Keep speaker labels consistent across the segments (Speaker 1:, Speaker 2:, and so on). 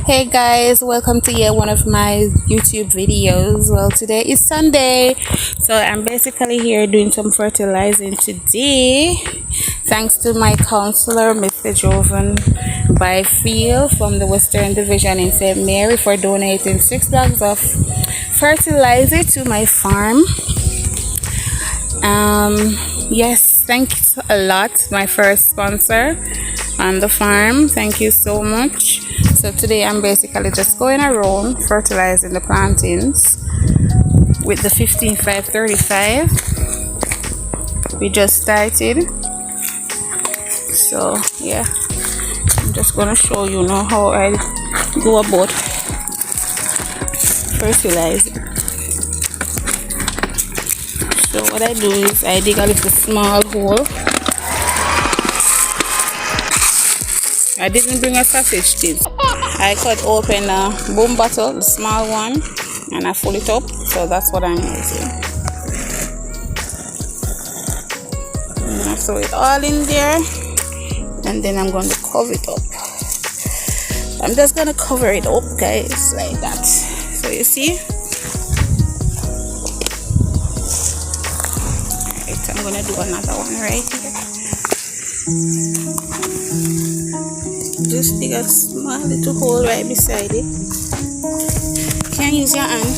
Speaker 1: Hey guys, welcome to yet one of my YouTube videos. Well, today is Sunday, so I'm basically here doing some fertilizing today. Thanks to my counselor, Mr. Jovan Byfield from the Western Division in St. Mary, for donating 6 bags of fertilizer to my farm. Yes, thanks a lot, my first sponsor on the farm. Thank you so much. So today I'm basically just going around fertilizing the plantings with the 15535. We just started, so yeah, I'm just gonna show you now how I go about fertilizing. So what I do is I dig a little small hole. I didn't bring a sausage tin. I cut open a boom bottle, the small one, and I fill it up. So that's what I'm using. And I throw it all in there, and then I'm going to cover it up. I'm just going to cover it up, guys, like that. So you see? Alright, I'm going to do another one right here. Just dig a small little hole right beside it. You can use your hand.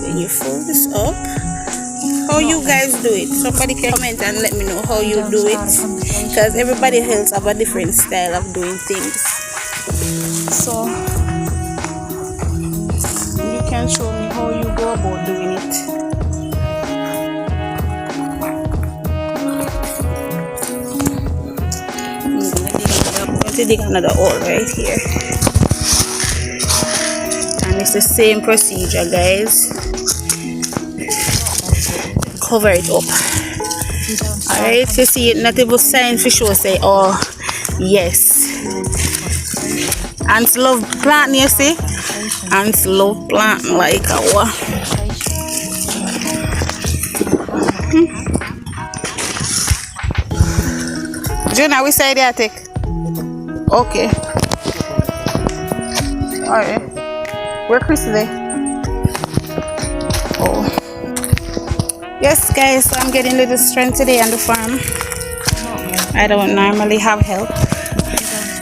Speaker 1: Then you fold this up. How you guys do it? Somebody can comment and let me know how you do it, because everybody else have a different style of doing things. So you can show me how you go about doing it. To dig another hole right here, and it's the same procedure, guys. Cover it up. Alright, you see it, not even sign for sure say, oh yes. Ants love planting, you see. Ants love planting like our Jonah, which side you take? Okay. Alright. Where Chris today? Oh. Yes, guys, so I'm getting a little strength today on the farm. I don't normally have help,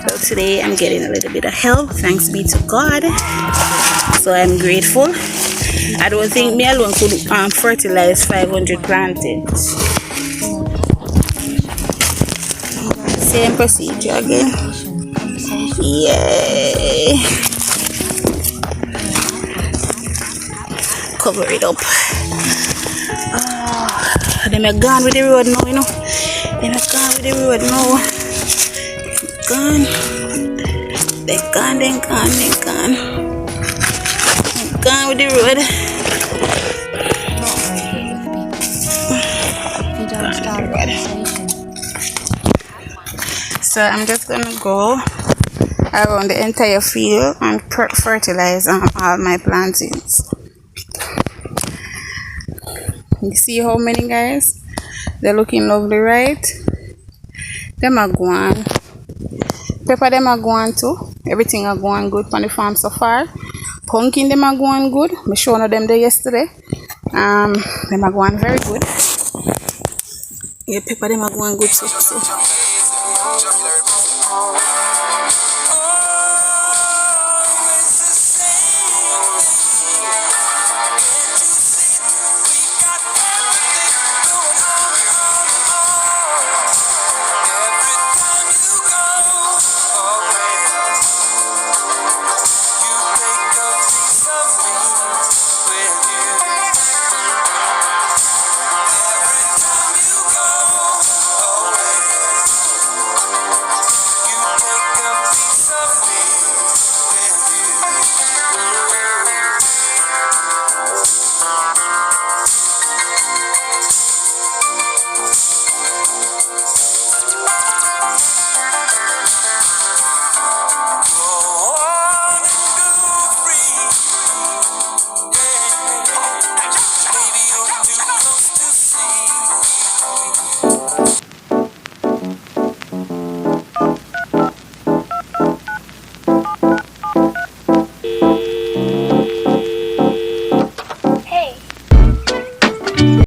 Speaker 1: so today I'm getting a little bit of help. Thanks be to God. So I'm grateful. I don't think me alone could fertilize 500 plantings. Same procedure again. Yay! Cover it up. Them are gone with the road now, you know. Them are gone with the road now. Gone. They're gone, they're gone, they're gone. They're gone with the road. So I'm just gonna go around the entire field and fertilize all my plantings. You see how many, guys? They're looking lovely, right? Them are going. Pepper them are going too. Everything are going good on the farm so far. Pumpkin them are going good. I showed them there yesterday. Them are going very good. Yeah, pepper them are going good too. So